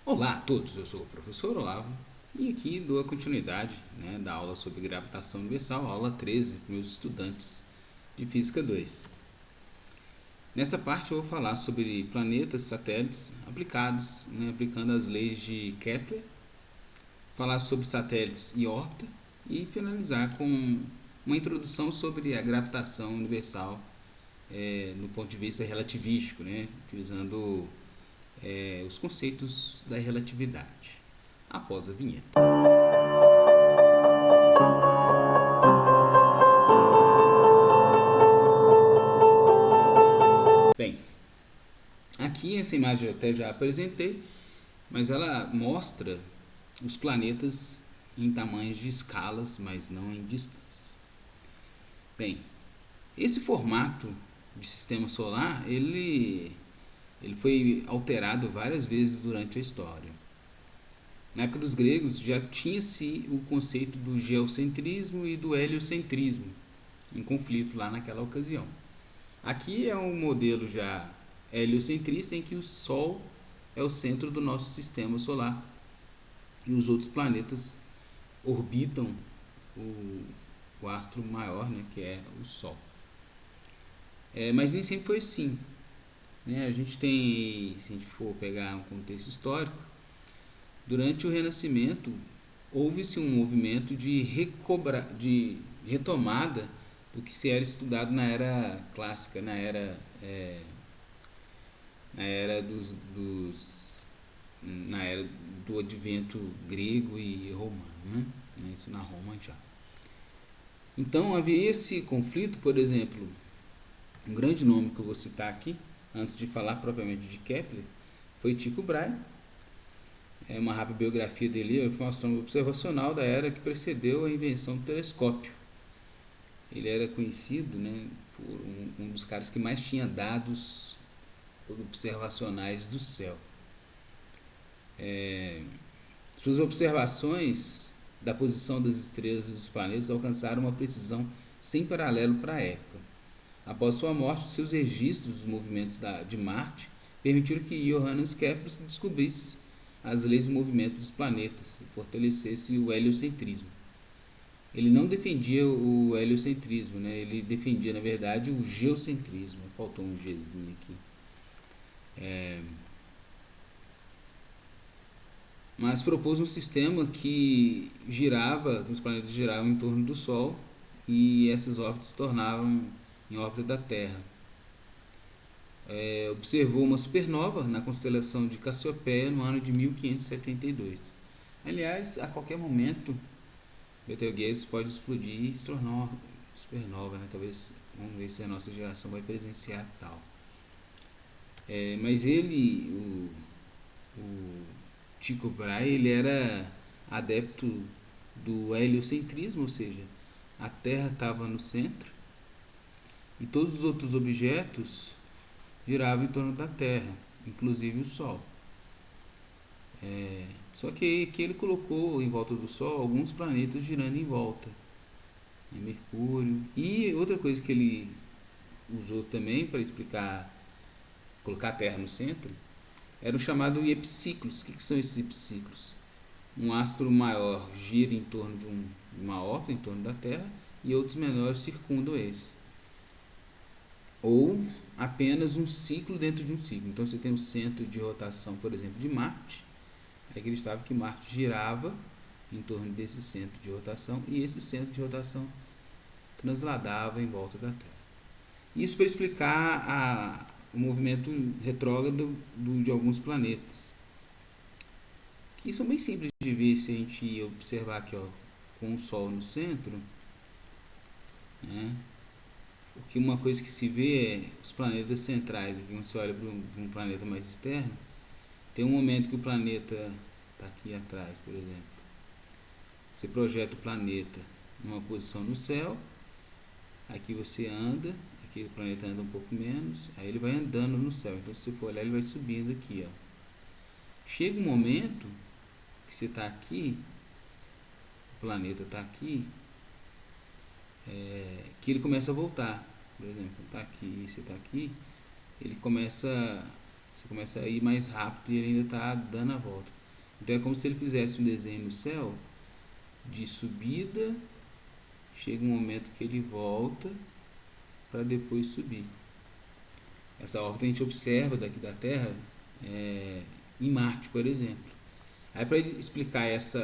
Olá a todos, eu sou o professor Olavo e aqui dou a continuidade da aula sobre gravitação universal, aula 13, para meus estudantes de Física 2. Nessa parte eu vou falar sobre planetas, satélites aplicados, aplicando as leis de Kepler, falar sobre satélites e órbita e finalizar com uma introdução sobre a gravitação universal no ponto de vista relativístico, utilizando os conceitos da relatividade. Após a vinheta. Bem, aqui essa imagem eu até já apresentei, mas ela mostra os planetas em tamanhos de escalas, mas não em distâncias. Bem, esse formato de sistema solar, ele foi alterado várias vezes durante a história. Na época dos gregos já tinha-se o conceito do geocentrismo e do heliocentrismo em conflito lá naquela ocasião. Aqui é um modelo já heliocentrista em que o Sol é o centro do nosso sistema solar e os outros planetas orbitam o astro maior, que é o Sol. Mas nem sempre foi assim. A gente tem, se a gente for pegar um contexto histórico, durante o Renascimento houve-se um movimento de retomada do que se era estudado na era clássica, na era do advento grego e romano, isso na Roma já. Então havia esse conflito, por exemplo, um grande nome que eu vou citar aqui, antes de falar propriamente de Kepler, foi Tycho Brahe. Uma rápida biografia dele, ele foi um astrônomo observacional da era que precedeu a invenção do telescópio. Ele era conhecido por um dos caras que mais tinha dados observacionais do céu. Suas observações da posição das estrelas e dos planetas alcançaram uma precisão sem paralelo para a época. Após sua morte, seus registros dos movimentos de Marte permitiram que Johannes Kepler descobrisse as leis do movimento dos planetas e fortalecesse o heliocentrismo. Ele não defendia o heliocentrismo, ele defendia, na verdade, o geocentrismo. Faltou um Gzinho aqui. Mas propôs um sistema que os planetas giravam em torno do Sol e essas órbitas se tornavam em órbita da Terra. Observou uma supernova na constelação de Cassiopeia no ano de 1572. Aliás, a qualquer momento, Betelgeuse pode explodir e se tornar uma supernova, Talvez, vamos ver se a nossa geração vai presenciar tal. Mas o Tycho Brahe, ele era adepto do heliocentrismo, ou seja, a Terra estava no centro e todos os outros objetos giravam em torno da Terra, inclusive o Sol. Só que ele colocou em volta do Sol alguns planetas girando em volta. Mercúrio. E outra coisa que ele usou também para explicar, colocar a Terra no centro, era o chamado epiciclos. O que são esses epiciclos? Um astro maior gira em torno de uma órbita em torno da Terra e outros menores circundam esse. Ou apenas um ciclo dentro de um ciclo. Então você tem o centro de rotação, por exemplo, de Marte. Aí acreditava que Marte girava em torno desse centro de rotação e esse centro de rotação transladava em volta da Terra. Isso para explicar o movimento retrógrado de alguns planetas, que são bem simples de ver se a gente observar aqui, com o Sol no centro, porque uma coisa que se vê é os planetas centrais. Aqui, quando você olha para um planeta mais externo, tem um momento que o planeta está aqui atrás, por exemplo. Você projeta o planeta numa posição no céu, aqui você anda, aqui o planeta anda um pouco menos, aí ele vai andando no céu. Então, se você for olhar, ele vai subindo aqui. Chega um momento que você está aqui, o planeta está aqui, que ele começa a voltar. Por exemplo, está aqui, você está aqui, ele começa, Você começa a ir mais rápido e ele ainda está dando a volta. Então é como se ele fizesse um desenho no céu de subida, chega um momento que ele volta para depois subir. Essa órbita a gente observa daqui da Terra em Marte, por exemplo. Aí para explicar esse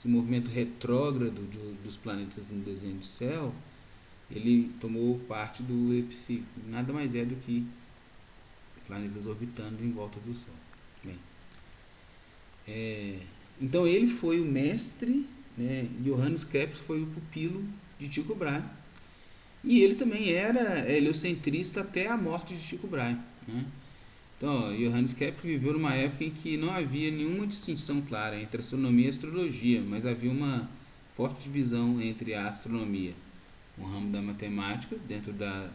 movimento retrógrado dos planetas no desenho do céu, ele tomou parte do epiciclo. Nada mais é do que planetas orbitando em volta do Sol. Bem, então ele foi o mestre, né? Johannes Kepler foi o pupilo de Tycho Brahe. E ele também era heliocentrista até a morte de Tycho Brahe, né? Então, Johannes Kepler viveu numa época em que não havia nenhuma distinção clara entre astronomia e astrologia, mas havia uma forte divisão entre a astronomia, um ramo da matemática, dentro das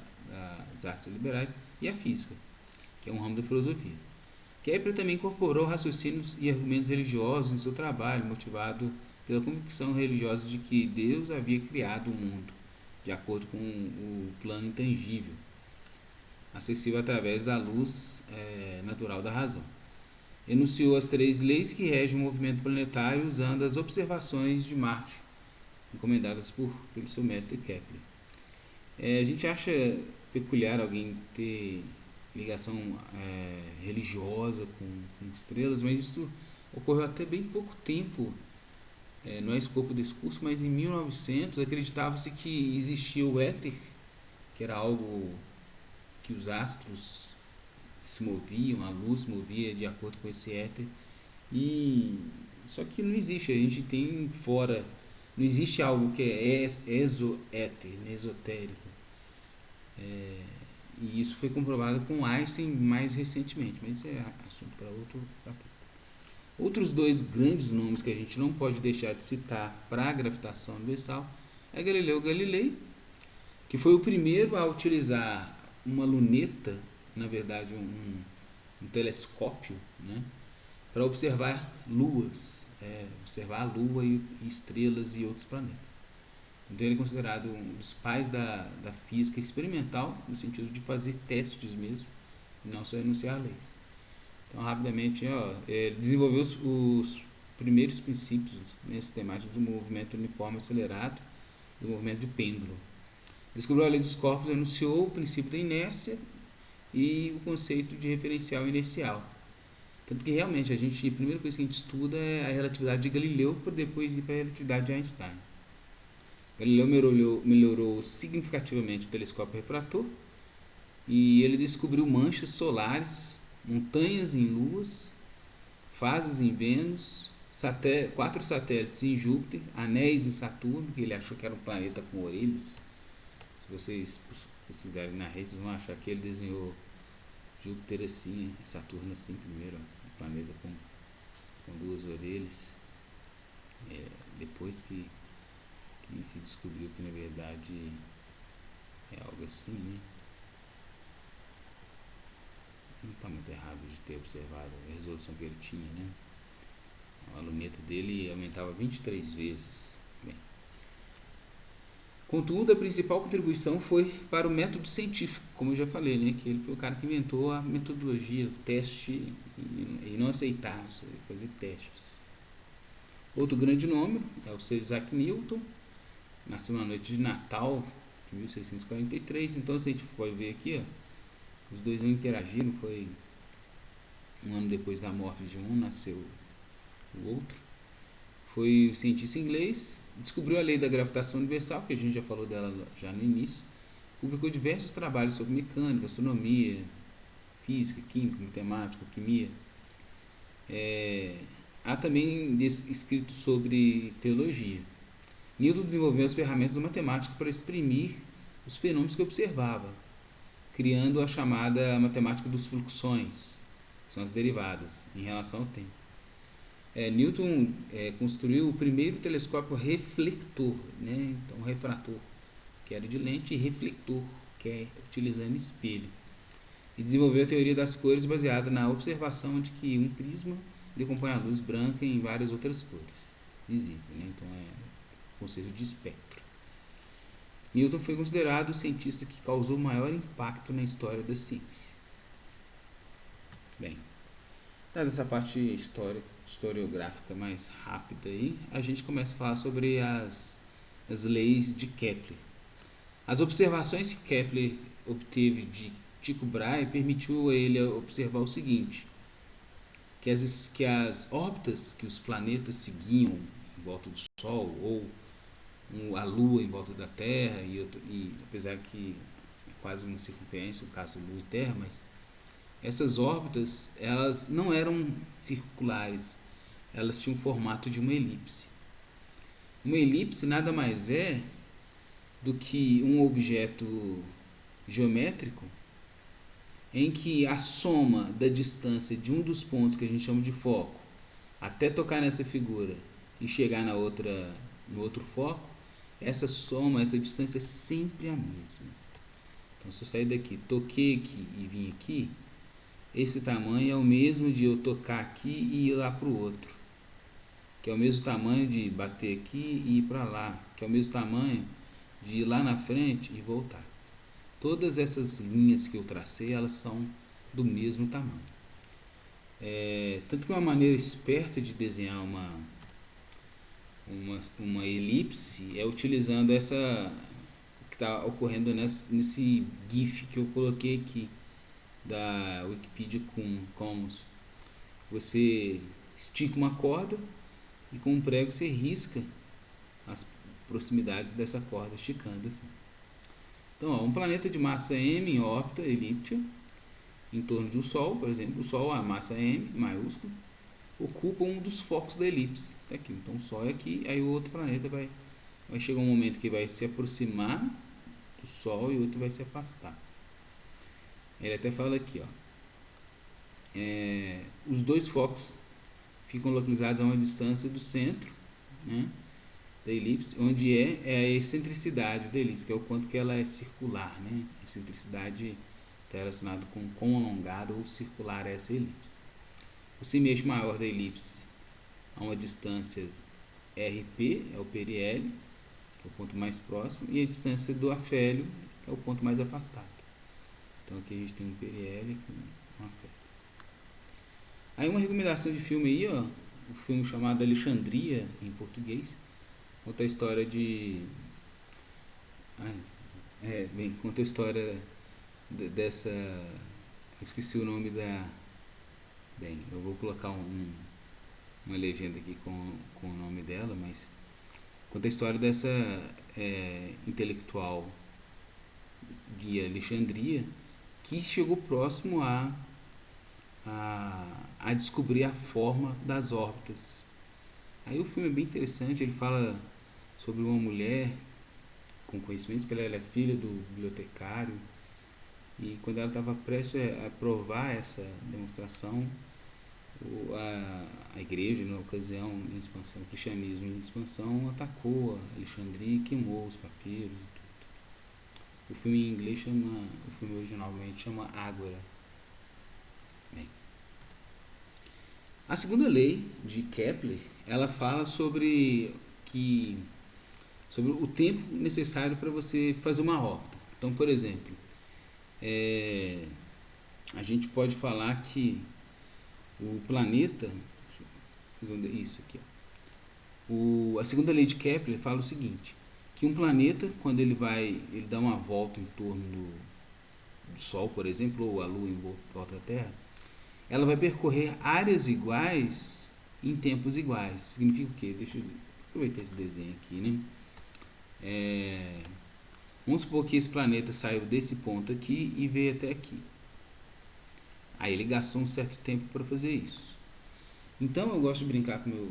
artes liberais, e a física, que é um ramo da filosofia. Kepler também incorporou raciocínios e argumentos religiosos em seu trabalho, motivado pela convicção religiosa de que Deus havia criado o mundo, de acordo com o plano intangível, acessível através da luz natural da razão. Enunciou as 3 leis que regem o movimento planetário usando as observações de Marte, encomendadas pelo seu mestre Kepler. A gente acha peculiar alguém ter ligação religiosa com estrelas, mas isso ocorreu até bem pouco tempo. Não é escopo desse curso, mas em 1900 acreditava-se que existia o éter, que era algo que os astros se moviam, a luz se movia de acordo com esse éter. Só que não existe, a gente tem fora, não existe algo que é exoéter, esotérico. E isso foi comprovado com Einstein mais recentemente, mas isso é assunto para outro capítulo. Outros 2 grandes nomes que a gente não pode deixar de citar para a gravitação universal é Galileu Galilei, que foi o primeiro a utilizar uma luneta, na verdade um telescópio, né, para observar luas, observar a Lua e estrelas e outros planetas. Então ele é considerado um dos pais da física experimental, no sentido de fazer testes mesmo, e não só enunciar leis. Então, rapidamente, ele desenvolveu os primeiros princípios sistemáticos do movimento uniforme acelerado, do movimento de pêndulo. Descobriu a lei dos corpos, enunciou o princípio da inércia e o conceito de referencial inercial. Tanto que realmente a primeira coisa que a gente estuda é a relatividade de Galileu, para depois ir para a relatividade de Einstein. Galileu melhorou significativamente o telescópio refrator e ele descobriu manchas solares, montanhas em luas, fases em Vênus, 4 satélites em Júpiter, anéis em Saturno, que ele achou que era um planeta com orelhas. Se vocês pesquisarem na rede, vocês vão achar que ele desenhou Júpiter assim, Saturno assim primeiro, um planeta com 2 orelhas. Depois que se descobriu que na verdade é algo assim, né? Não está muito errado de ter observado a resolução que ele tinha, né? A luneta dele aumentava 23 vezes. Bem, contudo, a principal contribuição foi para o método científico, como eu já falei, né? Que ele foi o cara que inventou a metodologia, o teste, e não aceitar fazer testes. Outro grande nome é o Sir Isaac Newton, nasceu na noite de Natal de 1643, então se a gente pode ver aqui, os 2 não interagiram, foi um ano depois da morte de um, nasceu o outro. Foi o cientista inglês, descobriu a lei da gravitação universal, que a gente já falou dela já no início, publicou diversos trabalhos sobre mecânica, astronomia, física, química, matemática, alquimia. Há também escrito sobre teologia. Newton desenvolveu as ferramentas matemáticas para exprimir os fenômenos que observava, criando a chamada matemática dos fluxões, que são as derivadas, em relação ao tempo. Newton construiu o primeiro telescópio reflector, né? Então refrator, que era de lente, e reflector, que é utilizando espelho. E desenvolveu a teoria das cores baseada na observação de que um prisma decompõe a luz branca em várias outras cores visíveis, né? Então é o conceito de espectro. Newton foi considerado o cientista que causou maior impacto na história da ciência. Bem, dada essa parte historiográfica mais rápida aí, a gente começa a falar sobre as leis de Kepler. As observações que Kepler obteve de Tycho Brahe permitiu a ele observar o seguinte, que as órbitas que os planetas seguiam em volta do Sol, ou a Lua em volta da Terra, e apesar que é quase uma circunferência, o caso de Lua e Terra, mas essas órbitas, elas não eram circulares, elas tinham o formato de uma elipse. Uma elipse nada mais é do que um objeto geométrico em que a soma da distância de um dos pontos que a gente chama de foco até tocar nessa figura e chegar no outro foco, essa soma, essa distância é sempre a mesma. Então, se eu sair daqui, toquei aqui e vim aqui, esse tamanho é o mesmo de eu tocar aqui e ir lá para o outro, que é o mesmo tamanho de bater aqui e ir para lá, que é o mesmo tamanho de ir lá na frente e voltar. Todas essas linhas que eu tracei, elas são do mesmo tamanho. Tanto que uma maneira esperta de desenhar uma elipse é utilizando essa que está ocorrendo nesse GIF que eu coloquei aqui da Wikipedia Commons. Você estica uma corda e com um prego você risca as proximidades dessa corda esticando assim. Então, um planeta de massa m em órbita elíptica em torno do Sol, por exemplo, o Sol, a massa m maiúsculo, ocupa um dos focos da elipse. Tá aqui. Então, o Sol é aqui, aí o outro planeta vai chegar um momento que vai se aproximar do Sol e o outro vai se afastar. Ele até fala aqui, ó, os dois focos ficam localizados a uma distância do centro, né, da elipse, onde é a excentricidade da elipse, que é o quanto que ela é circular, né? A excentricidade está relacionada com quão alongada ou circular é essa elipse. O semeixo maior da elipse a uma distância RP, é o periélio, que é o ponto mais próximo, e a distância do afélio, que é o ponto mais afastado. Então aqui a gente tem um periélio e um afélio. Aí uma recomendação de filme aí, ó, um filme chamado Alexandria, em português, conta a história de... conta a história dessa... Eu esqueci o nome da... Bem, eu vou colocar uma legenda aqui com o nome dela, mas... Conta a história dessa intelectual de Alexandria que chegou próximo a descobrir a forma das órbitas. Aí o filme é bem interessante, ele fala sobre uma mulher com conhecimentos, que ela é filha do bibliotecário, e quando ela estava prestes a provar essa demonstração, a igreja, na ocasião, em expansão, o cristianismo em expansão, atacou a Alexandria e queimou os papiros e tudo. O filme em inglês o filme originalmente chama Ágora. Bem, a segunda lei de Kepler, ela fala sobre o tempo necessário para você fazer uma órbita. Então, por exemplo, a gente pode falar que o planeta, isso aqui, ó, a segunda lei de Kepler fala o seguinte, que um planeta, quando ele dá uma volta em torno do Sol, por exemplo, ou a Lua em volta da Terra, ela vai percorrer áreas iguais em tempos iguais. Significa o quê? Deixa eu aproveitar esse desenho aqui, né? Vamos supor que esse planeta saiu desse ponto aqui e veio até aqui. Aí ele gastou um certo tempo para fazer isso. Então eu gosto de brincar com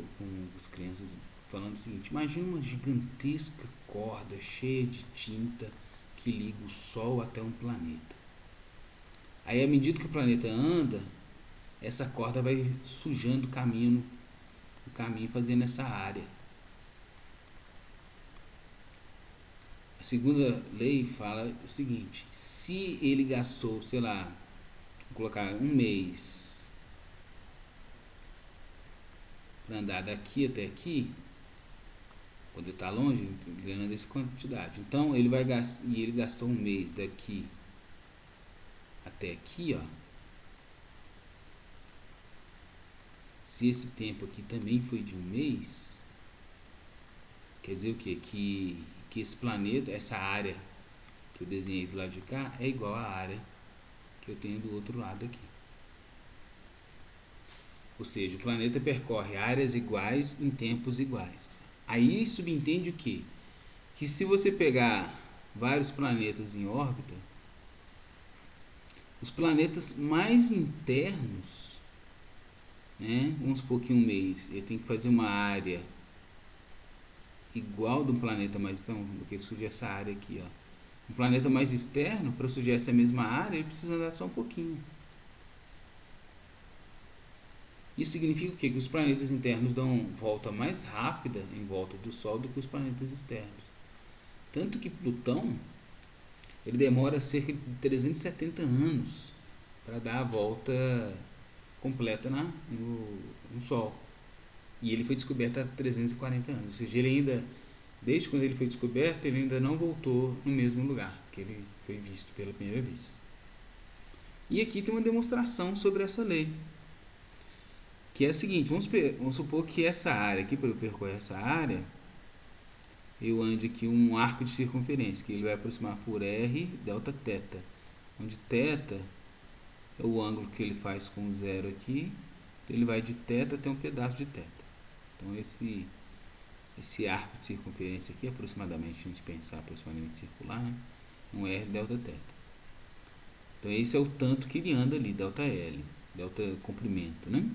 as crianças falando o seguinte: imagina uma gigantesca corda cheia de tinta que liga o Sol até um planeta. Aí à medida que o planeta anda, essa corda vai sujando o caminho fazendo essa área. A segunda lei fala o seguinte: se ele gastou, sei lá, vou colocar um mês para andar daqui até aqui, quando ele está longe, ele anda dessa quantidade. Então ele gastou um mês daqui até aqui, ó. se esse tempo aqui também foi de um mês, quer dizer o quê? Que esse planeta, essa área que eu desenhei do lado de cá, é igual à área que eu tenho do outro lado aqui. Ou seja, o planeta percorre áreas iguais em tempos iguais. Aí subentende o quê? Que se você pegar vários planetas em órbita, os planetas mais internos, né, vamos supor que um mês ele tem que fazer uma área igual do planeta mais externo, porque surge essa área aqui, ó. Um planeta mais externo, para surgir essa mesma área, ele precisa andar só um pouquinho. Isso significa o quê? Que os planetas internos dão volta mais rápida em volta do Sol do que os planetas externos. Tanto que Plutão ele demora cerca de 370 anos para dar a volta completa no Sol. E ele foi descoberto há 340 anos. Ou seja, ele ainda, desde quando ele foi descoberto, ele ainda não voltou no mesmo lugar que ele foi visto pela primeira vez. E aqui tem uma demonstração sobre essa lei, que é a seguinte: vamos supor que essa área aqui, para eu percorrer essa área, eu ande aqui um arco de circunferência, que ele vai aproximar por R delta θ, onde θ é o ângulo que ele faz com o zero aqui, então ele vai de θ até um pedaço de θ. Então esse arco de circunferência aqui, aproximadamente, a gente pensar aproximadamente circular, né? Um R delta θ. Então esse é o tanto que ele anda ali, delta L, delta comprimento, né?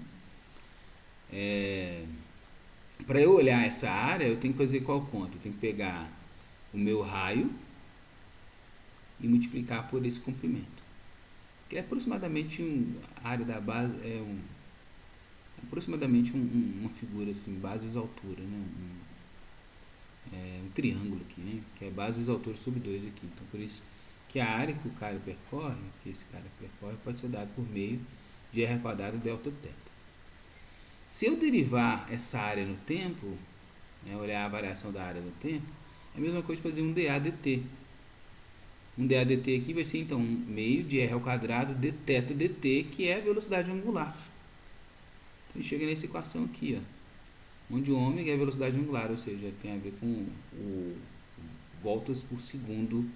Para eu olhar essa área, eu tenho que fazer qual conta? Eu tenho que pegar o meu raio e multiplicar por esse comprimento, que é aproximadamente a área da base aproximadamente uma figura assim, base vezes altura, né? Um triângulo aqui, né? Que é base vezes altura sobre 2 aqui. Então por isso que a área que o cara percorre, que esse cara percorre, pode ser dado por meio de R quadrado delta θ. Se eu derivar essa área no tempo, né, olhar a variação da área no tempo, é a mesma coisa de fazer um dA dt. Um dA dt aqui vai ser então meio de R ao quadrado d θ dt, que é a velocidade angular. Então chega nessa equação aqui, ó, onde o ômega é a velocidade angular, ou seja, tem a ver com o voltas por segundo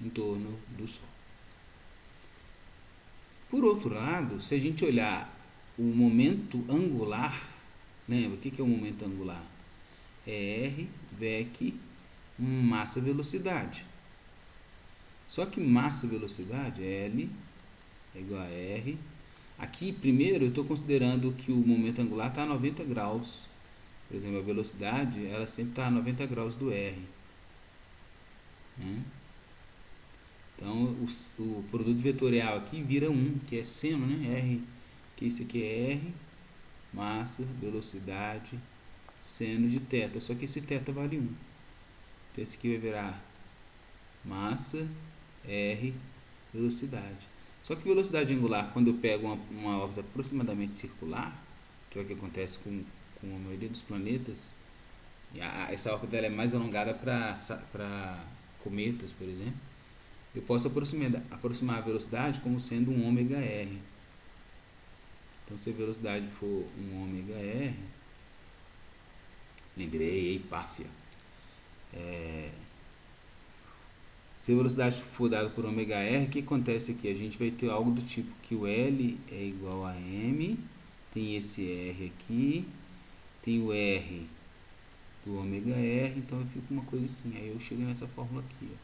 em torno do Sol. Por outro lado, se a gente olhar o momento angular, lembra, o que é o momento angular? É R, VEC, massa, velocidade. Só que massa, velocidade, L é igual a R. Aqui, primeiro, eu estou considerando que o momento angular está a 90 graus. Por exemplo, a velocidade, ela sempre está a 90 graus do R. Né? Então, o produto vetorial aqui vira 1, que é seno, né? R, que isso aqui é R, massa, velocidade, seno de θ. Só que esse θ vale 1. Então, esse aqui vai virar massa, R, velocidade. Só que velocidade angular, quando eu pego uma órbita aproximadamente circular, que é o que acontece com a maioria dos planetas, e essa órbita é mais alongada para cometas, por exemplo, eu posso aproximar a velocidade como sendo um ômega R. Então, se a velocidade for um ômega R, lembrei, Epáfia. Se a velocidade for dada por ômega R, o que acontece aqui? A gente vai ter algo do tipo que o L é igual a M, tem esse R aqui, tem o R do ômega R, então eu fico uma coisa assim. Aí eu chego nessa fórmula aqui, ó,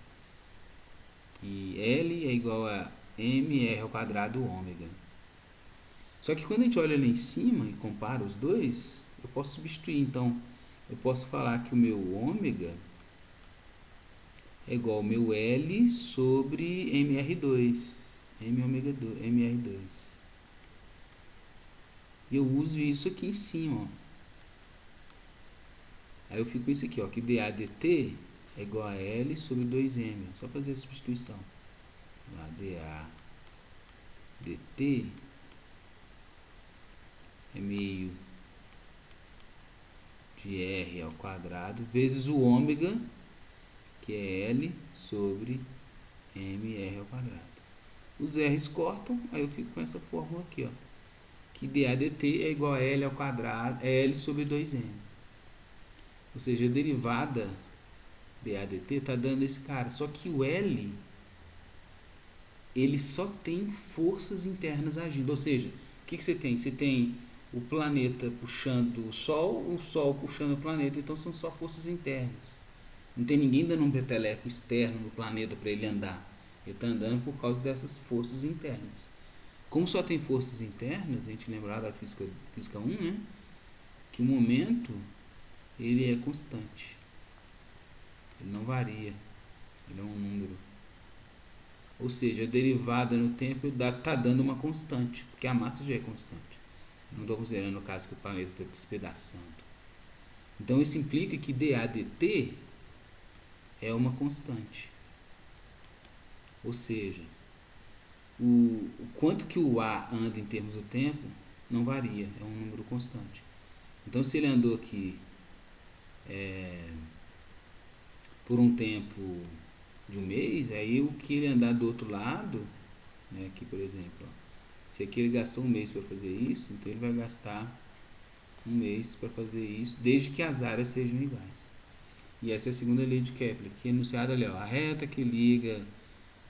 que L é igual a mR ao quadrado ômega. Só que quando a gente olha lá em cima e compara os dois, eu posso substituir. Então, eu posso falar que o meu ômega é igual ao meu L sobre mR2, mR2. E eu uso isso aqui em cima, ó. Aí eu fico com isso aqui, ó, que dA dt é igual a L sobre 2m. Só fazer a substituição. Lá, dA dt é meio de R ao quadrado vezes o ômega, que é L sobre mR ao quadrado. Os R's cortam, aí eu fico com essa fórmula aqui, ó, que dA dt é igual a L ao quadrado, é L sobre 2M. Ou seja, a derivada dA dt está dando esse cara. Só que o L, ele só tem forças internas agindo. Ou seja, o que você tem? Você tem o planeta puxando o Sol puxando o planeta. Então são só forças internas. Não tem ninguém dando um peteleco externo no planeta para ele andar. Ele está andando por causa dessas forças internas. Como só tem forças internas, a gente lembrar da física 1, né? Que o momento ele é constante. Ele não varia. Ele é um número. Ou seja, a derivada no tempo está dando uma constante, porque a massa já é constante. Eu não estou considerando o caso que o planeta está despedaçando. Então isso implica que dA dt é uma constante. Ou seja, o quanto que o A anda em termos do tempo não varia, é um número constante. Então se ele andou aqui por um tempo de um mês, aí o que ele andar do outro lado, né, aqui por exemplo, ó, se aqui ele gastou um mês para fazer isso, então ele vai gastar um mês para fazer isso, desde que as áreas sejam iguais. E essa é a segunda lei de Kepler, que é enunciada ali, ó, a reta que liga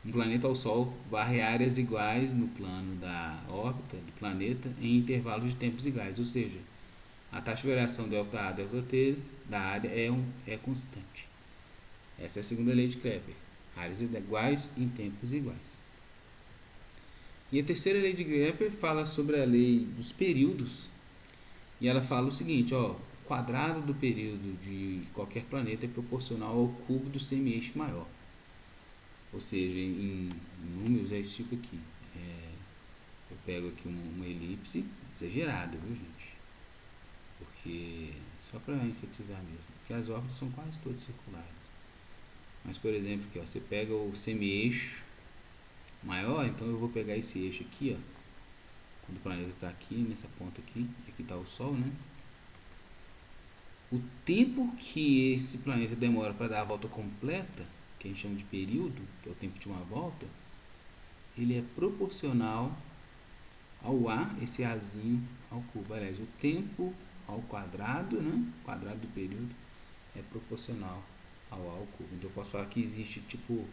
um planeta ao Sol varre áreas iguais no plano da órbita do planeta em intervalos de tempos iguais, ou seja, a taxa de variação ΔA, ΔT da área é constante. Essa é a segunda lei de Kepler, áreas iguais em tempos iguais. E a terceira lei de Kepler fala sobre a lei dos períodos, e ela fala o seguinte, ó, o quadrado do período de qualquer planeta é proporcional ao cubo do semi-eixo maior. Ou seja, em números é esse tipo aqui. Eu pego aqui uma elipse exagerada, viu, gente? Porque, só para enfatizar mesmo, porque as órbitas são quase todas circulares. Mas, por exemplo, aqui, ó, você pega o semi-eixo maior, então eu vou pegar esse eixo aqui, ó, quando o planeta está aqui, nessa ponta aqui, e aqui está o Sol, né? O tempo que esse planeta demora para dar a volta completa, que a gente chama de período, que é o tempo de uma volta, ele é proporcional ao A, esse Azinho ao cubo. Aliás, o tempo ao quadrado, né? O quadrado do período é proporcional ao A ao cubo. Então eu posso falar que existe tipo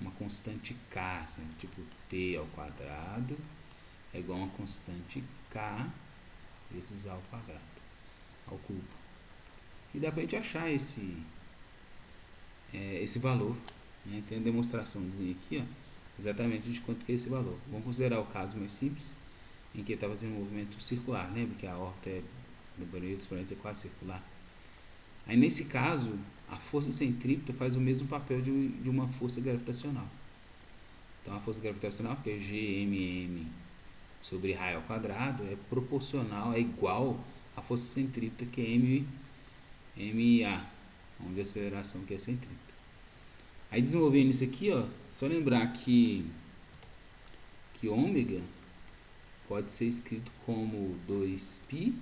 uma constante K, assim, tipo T ao quadrado é igual a uma constante K vezes A ao quadrado, ao cubo. E dá pra gente achar esse valor, né? Tem a demonstraçãozinha aqui, ó, exatamente de quanto que é esse valor. Vamos considerar o caso mais simples, em que ele está fazendo um movimento circular. Lembra que a órbita do maioria dos planetas é quase circular? Aí nesse caso, a força centrípeta faz o mesmo papel de uma força gravitacional. Então a força gravitacional, que é Gmm sobre raio ao quadrado, é proporcional, é igual à força centrípeta, que é MA, onde a aceleração que é centrípeta. Aí desenvolvendo isso aqui, ó, só lembrar que ômega pode ser escrito como 2π,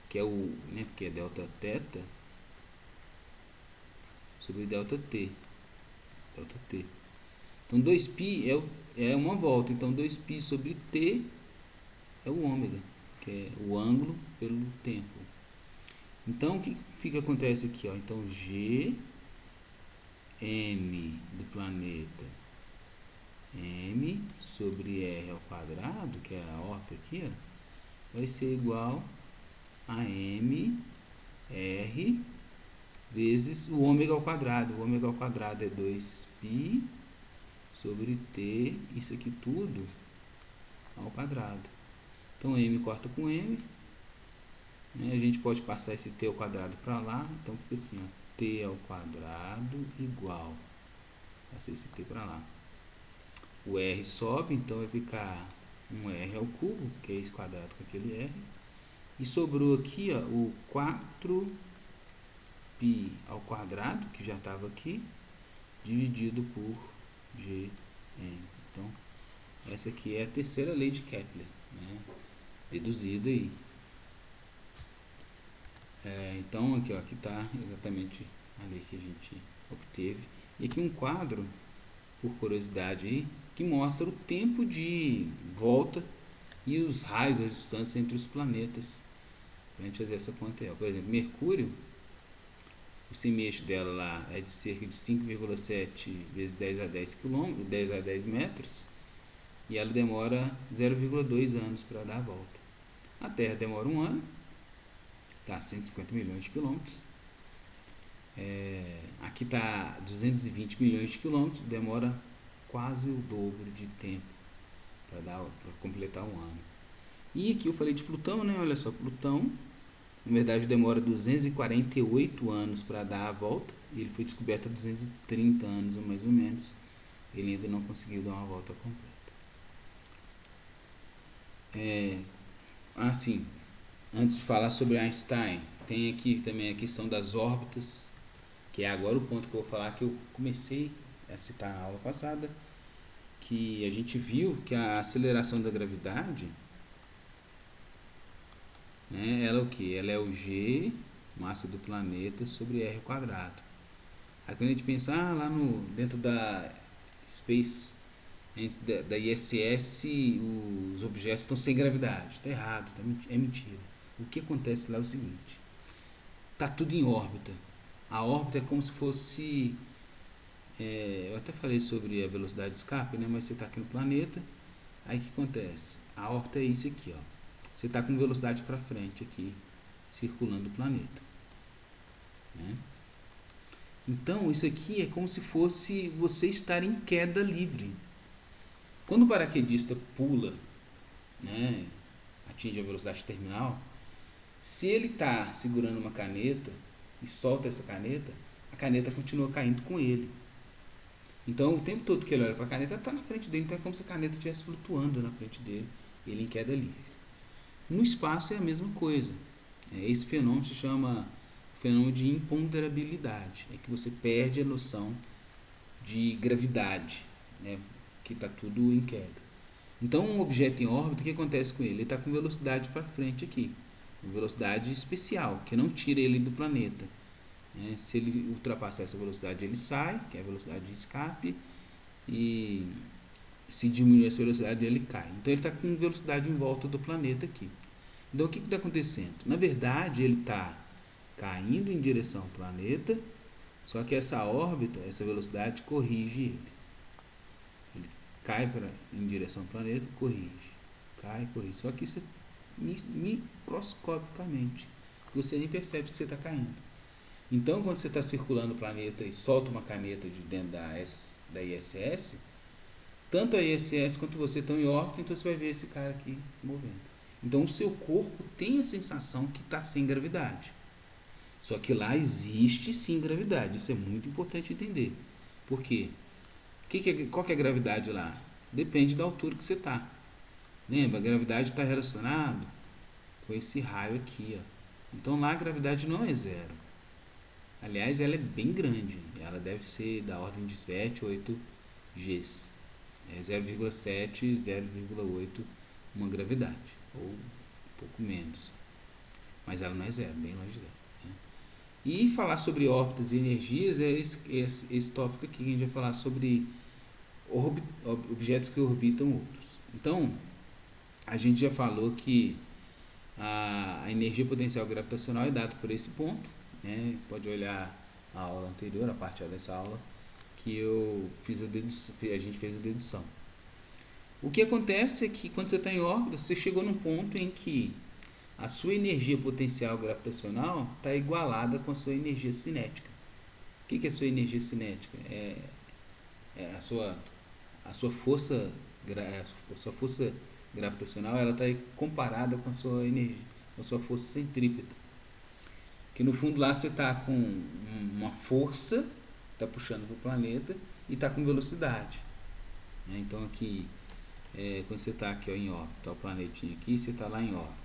que é o, né, porque é delta θ, sobre delta t. Então 2π é uma volta, então 2π sobre t é o ômega, que é o ângulo pelo tempo. Então o que acontece aqui, ó? Então G m do planeta m sobre r ao quadrado, que é a órbita aqui, ó, vai ser igual a m r vezes o ômega ao quadrado. O ômega ao quadrado é 2π sobre t, isso aqui tudo ao quadrado. Então m corta com m, né? A gente pode passar esse t ao quadrado para lá, então fica assim, ó, t ao quadrado igual, passei esse t para lá. O r sobe, então vai ficar um r ao cubo, que é esse quadrado com aquele r, e sobrou aqui, ó, o 4π ao quadrado, que já estava aqui, dividido por Gm. Então, essa aqui é a terceira lei de Kepler, né? Deduzida aí. Então, aqui está exatamente a lei que a gente obteve. E aqui um quadro, por curiosidade aí, que mostra o tempo de volta e os raios, as distâncias entre os planetas, para a gente fazer essa conta aí. Por exemplo, Mercúrio, o semeixo dela lá é de cerca de 5,7 vezes 10 a 10 km, 10 a 10 metros, e ela demora 0,2 anos para dar a volta. A Terra demora um ano, está 150 milhões de quilômetros. Aqui está 220 milhões de quilômetros, demora quase o dobro de tempo para completar um ano. E aqui eu falei de Plutão, né? Olha só, Plutão, na verdade, demora 248 anos para dar a volta. Ele foi descoberto há 230 anos, ou mais ou menos. Ele ainda não conseguiu dar uma volta completa. Assim, antes de falar sobre Einstein, tem aqui também a questão das órbitas, que é agora o ponto que eu vou falar, que eu comecei a citar na aula passada, que a gente viu que a aceleração da gravidade, né, ela é o que? Ela é o G, massa do planeta, sobre R quadrado. Aí quando a gente pensa, lá dentro da Space, da ISS, os objetos estão sem gravidade. Está errado, é mentira. O que acontece lá é o seguinte, está tudo em órbita. A órbita é como se fosse, eu até falei sobre a velocidade de escape, né? Mas você está aqui no planeta, aí o que acontece? A órbita é isso aqui, ó. Você está com velocidade para frente aqui, circulando o planeta, né? Então, isso aqui é como se fosse você estar em queda livre. Quando o paraquedista pula, né, atinge a velocidade terminal, se ele está segurando uma caneta e solta essa caneta, a caneta continua caindo com ele. Então, o tempo todo que ele olha para a caneta, está na frente dele, então é como se a caneta estivesse flutuando na frente dele, ele em queda livre. No espaço é a mesma coisa. Esse fenômeno se chama fenômeno de imponderabilidade, é que você perde a noção de gravidade, né, que está tudo em queda. Então, um objeto em órbita, o que acontece com ele? Ele está com velocidade para frente aqui, uma velocidade especial, que não tira ele do planeta. Se ele ultrapassar essa velocidade, ele sai, que é a velocidade de escape, e se diminuir essa velocidade, ele cai. Então, ele está com velocidade em volta do planeta aqui. Então, o que está acontecendo? Na verdade, ele está caindo em direção ao planeta, só que essa órbita, essa velocidade, corrige ele. Ele cai em direção ao planeta, corrige. Cai, corrige. Só que isso é microscopicamente. Você nem percebe que você está caindo. Então, quando você está circulando o planeta e solta uma caneta de dentro da ISS, tanto a ISS quanto você estão em órbita, então você vai ver esse cara aqui movendo. Então, o seu corpo tem a sensação que está sem gravidade. Só que lá existe sim gravidade. Isso é muito importante entender. Por quê? Qual que é a gravidade lá? Depende da altura que você está. Lembra? A gravidade está relacionada com esse raio aqui, ó. Então lá a gravidade não é zero. Aliás, ela é bem grande. Ela deve ser da ordem de 7, 8 Gs. É 0,7, 0,8 uma gravidade. Ou um pouco menos. Mas ela não é zero, bem longe dela. E falar sobre órbitas e energias é esse tópico aqui que a gente vai falar sobre objetos que orbitam outros. Então, a gente já falou que a energia potencial gravitacional é dada por esse ponto, né? Pode olhar a aula anterior, a parte dessa aula, que a gente fez a dedução. O que acontece é que quando você está em órbita, você chegou num ponto em que a sua energia potencial gravitacional está igualada com a sua energia cinética. O que é a sua energia cinética? É a sua força gravitacional, ela está comparada com a sua energia, com a sua força centrípeta. Que no fundo lá você está com uma força, está puxando para o planeta e está com velocidade. Então aqui, quando você está aqui em órbita, o planetinho aqui, você está lá em órbita.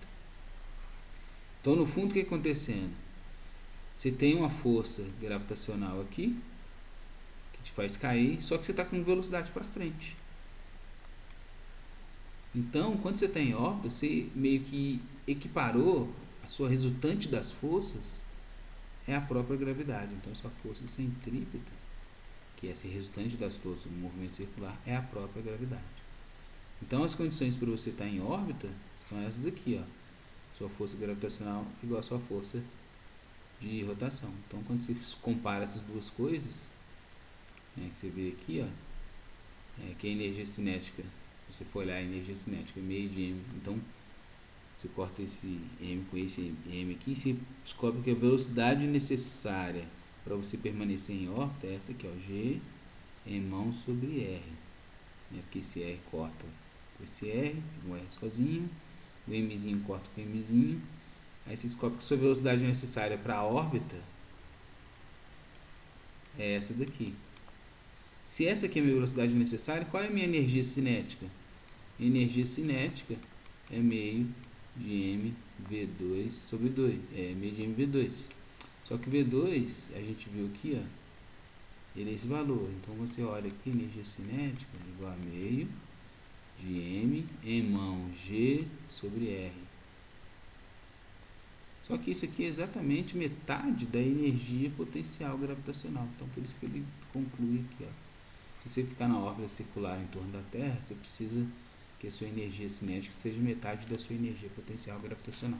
Então, no fundo, o que está acontecendo? Você tem uma força gravitacional aqui, que te faz cair, só que você está com velocidade para frente. Então, quando você está em órbita, você meio que equiparou a sua resultante das forças é a própria gravidade. Então, a sua força centrípeta, que é esse resultante das forças do movimento circular, é a própria gravidade. Então as condições para você estar em órbita são essas aqui, ó. Sua força gravitacional igual a sua força de rotação. Então quando você compara essas duas coisas, né, que você vê aqui, ó, que a energia cinética, se você for olhar a energia cinética, meio de m, então você corta esse m com esse m aqui, e você descobre que a velocidade necessária para você permanecer em órbita é essa aqui, ó, g mão sobre r, né, porque esse r corta com esse r, fica um r sozinho, o mzinho corta com o mzinho, aí você descobre que a sua velocidade necessária para a órbita é essa daqui. Se essa aqui é a minha velocidade necessária, qual é a minha energia cinética? Energia cinética é meio de mv2 sobre 2, meio de mv2. Só que v2, a gente viu aqui, ó, ele é esse valor. Então você olha aqui, energia cinética igual a meio de m mão g sobre r. Só que isso aqui é exatamente metade da energia potencial gravitacional. Então por isso que ele conclui aqui, ó. Se você ficar na órbita circular em torno da Terra, você precisa que a sua energia cinética seja metade da sua energia potencial gravitacional.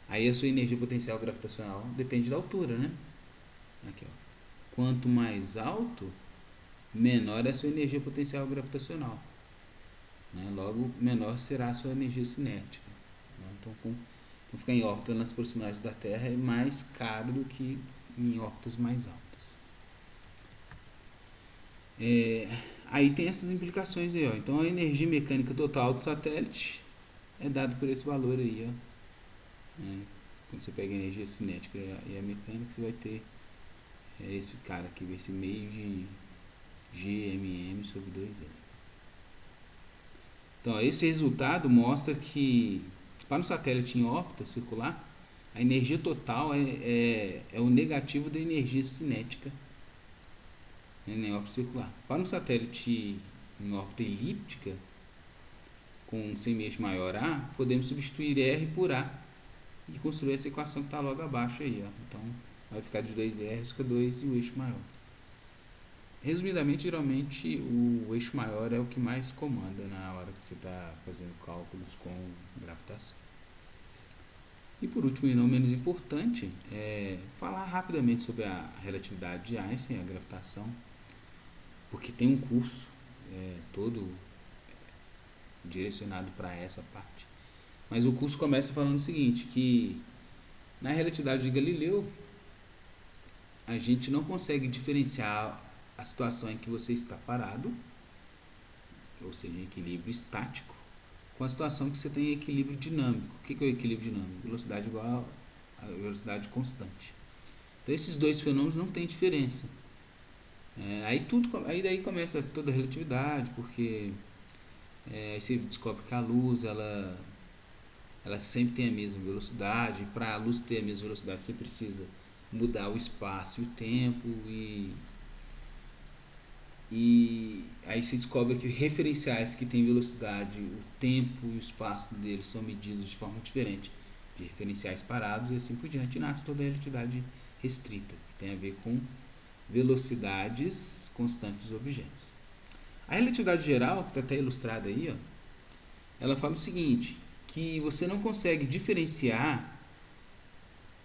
Aí a sua energia potencial gravitacional depende da altura, né? Aqui, ó. Quanto mais alto, menor é a sua energia potencial gravitacional, né? Logo, menor será a sua energia cinética, né? Então, ficar em órbita nas proximidades da Terra é mais caro do que em órbitas mais altas. Aí tem essas implicações aí, ó. Então a energia mecânica total do satélite é dada por esse valor aí, ó. Quando você pega a energia cinética e a mecânica, você vai ter esse cara aqui, esse meio de GMM sobre 2L. Então, ó, esse resultado mostra que para um satélite em órbita circular, a energia total é o negativo da energia cinética em órbita circular. Para um satélite em órbita elíptica, com semi-eixo maior A, podemos substituir R por A e construir essa equação que está logo abaixo aí, ó. Então, vai ficar de 2R, fica 2 e o eixo maior. Resumidamente, geralmente, o eixo maior é o que mais comanda na hora que você está fazendo cálculos com gravitação. E por último, e não menos importante, falar rapidamente sobre a relatividade de Einstein, a gravitação, porque tem um curso todo direcionado para essa parte. Mas o curso começa falando o seguinte, que na relatividade de Galileu, a gente não consegue diferenciar a situação em que você está parado, ou seja, em equilíbrio estático, com a situação em que você tem equilíbrio dinâmico. O que é o equilíbrio dinâmico? Velocidade igual a velocidade constante. Então esses dois fenômenos não têm diferença. Aí daí começa toda a relatividade, porque aí você descobre que a luz ela sempre tem a mesma velocidade. Para a luz ter a mesma velocidade, você precisa mudar o espaço e o tempo, e aí você descobre que referenciais que têm velocidade, o tempo e o espaço deles são medidos de forma diferente de referenciais parados, e assim por diante. Nasce toda a relatividade restrita, que tem a ver com velocidades constantes dos objetos. A relatividade geral, que está até ilustrada aí, ó, ela fala o seguinte, que você não consegue diferenciar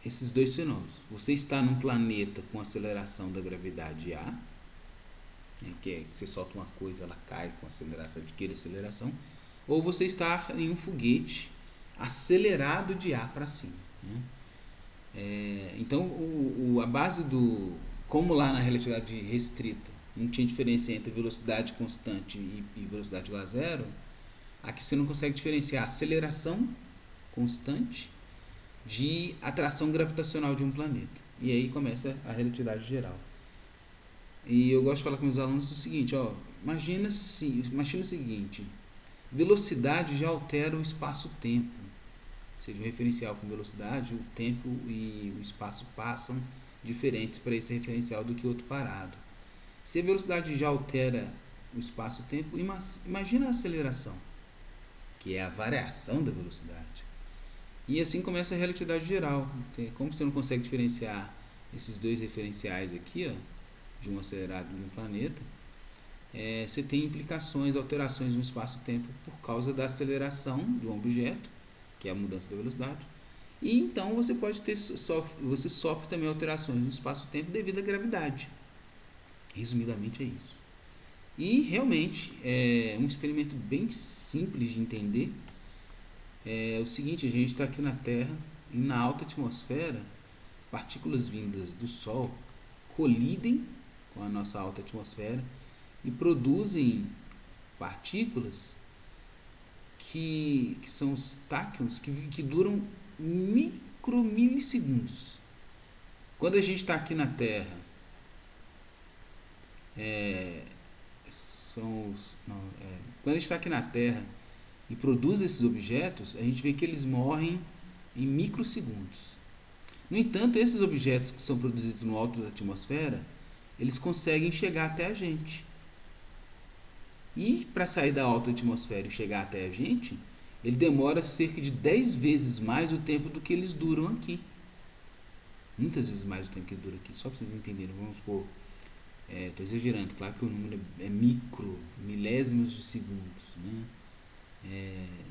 esses dois fenômenos. Você está num planeta com aceleração da gravidade A, que é que você solta uma coisa, ela cai com aceleração, adquire aceleração, ou você está em um foguete acelerado de A para cima, né? Então, a base do... Como lá na relatividade restrita não tinha diferença entre velocidade constante e velocidade igual a zero, aqui você não consegue diferenciar a aceleração constante de atração gravitacional de um planeta. E aí começa a relatividade geral. E eu gosto de falar com meus alunos o seguinte, ó, imagina o seguinte, velocidade já altera o espaço-tempo. Ou seja, o referencial com velocidade, o tempo e o espaço passam diferentes para esse referencial do que outro parado. Se a velocidade já altera o espaço-tempo, imagina a aceleração, que é a variação da velocidade. E assim começa a relatividade geral. Como você não consegue diferenciar esses dois referenciais aqui, ó, de um acelerado de um planeta, você tem implicações, alterações no espaço-tempo por causa da aceleração de um objeto, que é a mudança da velocidade. E então você pode ter você sofre também alterações no espaço-tempo devido à gravidade. Resumidamente é isso. E realmente é um experimento bem simples de entender. É o seguinte: a gente está aqui na Terra e na alta atmosfera, partículas vindas do Sol colidem com a nossa alta atmosfera e produzem partículas que são os táquions que duram milissegundos. Quando a gente está aqui na Terra, quando a gente está aqui na Terra e produz esses objetos, a gente vê que eles morrem em microsegundos. No entanto, esses objetos que são produzidos no alto da atmosfera, eles conseguem chegar até a gente. E para sair da alta atmosfera e chegar até a gente, ele demora cerca de 10 vezes mais o tempo do que eles duram aqui. Muitas vezes mais o tempo que dura aqui. Só para vocês entenderem, vamos supor, estou exagerando, claro que o número é micro, milésimos de segundos, né?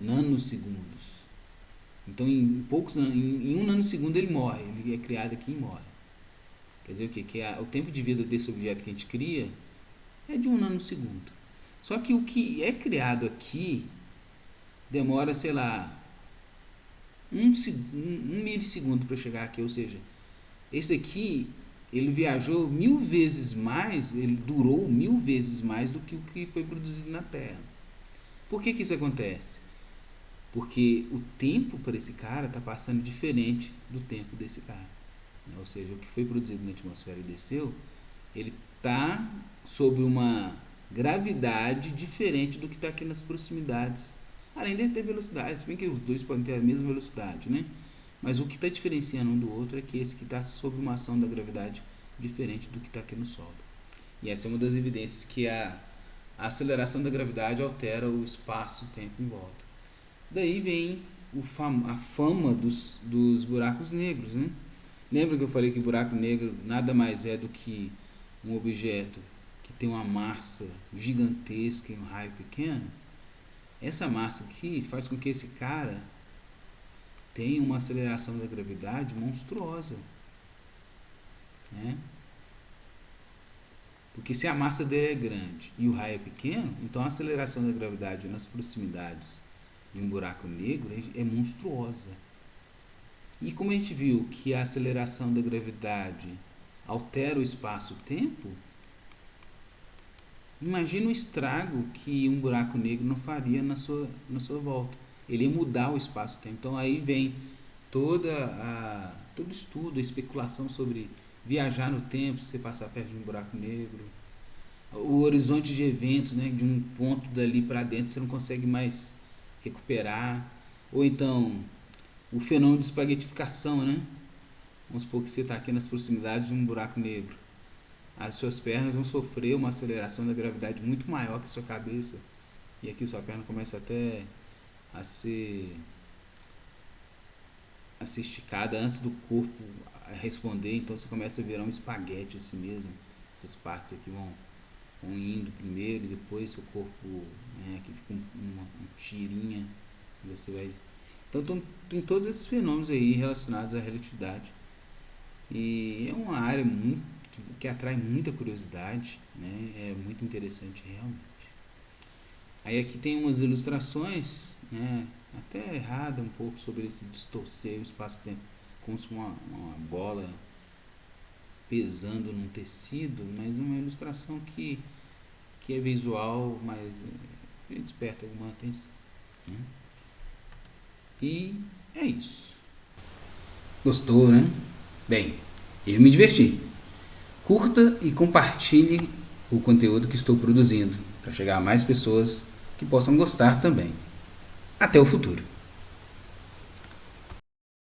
Nanosegundos. Então em um nanosegundo ele morre, ele é criado aqui e morre. Quer dizer o quê? Que o tempo de vida desse objeto que a gente cria é de um nanosegundo. Só que o que é criado aqui demora, sei lá, um milissegundo para chegar aqui. Ou seja, esse aqui, ele viajou 1000 vezes mais, ele durou 1000 vezes mais do que o que foi produzido na Terra. Por que isso acontece? Porque o tempo para esse cara está passando diferente do tempo desse cara. Ou seja, o que foi produzido na atmosfera e desceu, ele está sob uma gravidade diferente do que está aqui nas proximidades. Além de ter velocidade, se bem que os dois podem ter a mesma velocidade, né? Mas o que está diferenciando um do outro é que esse que está sob uma ação da gravidade diferente do que está aqui no solo. E essa é uma das evidências que a aceleração da gravidade altera o espaço-tempo em volta. Daí vem a fama dos buracos negros, né? Lembra que eu falei que o buraco negro nada mais é do que um objeto que tem uma massa gigantesca e um raio pequeno? Essa massa aqui faz com que esse cara tenha uma aceleração da gravidade monstruosa, né? Porque se a massa dele é grande e o raio é pequeno, então a aceleração da gravidade nas proximidades de um buraco negro é monstruosa. E como a gente viu que a aceleração da gravidade altera o espaço-tempo, imagina o estrago que um buraco negro não faria na sua volta. Ele ia mudar o espaço-tempo. Então aí vem todo estudo, a especulação sobre viajar no tempo, se você passar perto de um buraco negro, o horizonte de eventos, né, de um ponto dali para dentro você não consegue mais recuperar, ou então o fenômeno de espaguetificação, né? Vamos supor que você está aqui nas proximidades de um buraco negro, as suas pernas vão sofrer uma aceleração da gravidade muito maior que a sua cabeça, e aqui sua perna começa até a ser esticada antes do corpo responder, então você começa a virar um espaguete assim mesmo. Essas partes aqui vão indo primeiro e depois seu corpo, né, aqui fica uma tirinha, você vai. Então tem todos esses fenômenos aí relacionados à relatividade, e é uma área que atrai muita curiosidade, né? É muito interessante realmente. Aí aqui tem umas ilustrações, né, até errada um pouco, sobre esse distorcer o espaço-tempo como se uma bola pesando num tecido, mas uma ilustração que é visual, mas desperta alguma atenção, né? E é isso. Gostou, né? Bem, eu me diverti. Curta e compartilhe o conteúdo que estou produzindo para chegar a mais pessoas que possam gostar também. Até o futuro.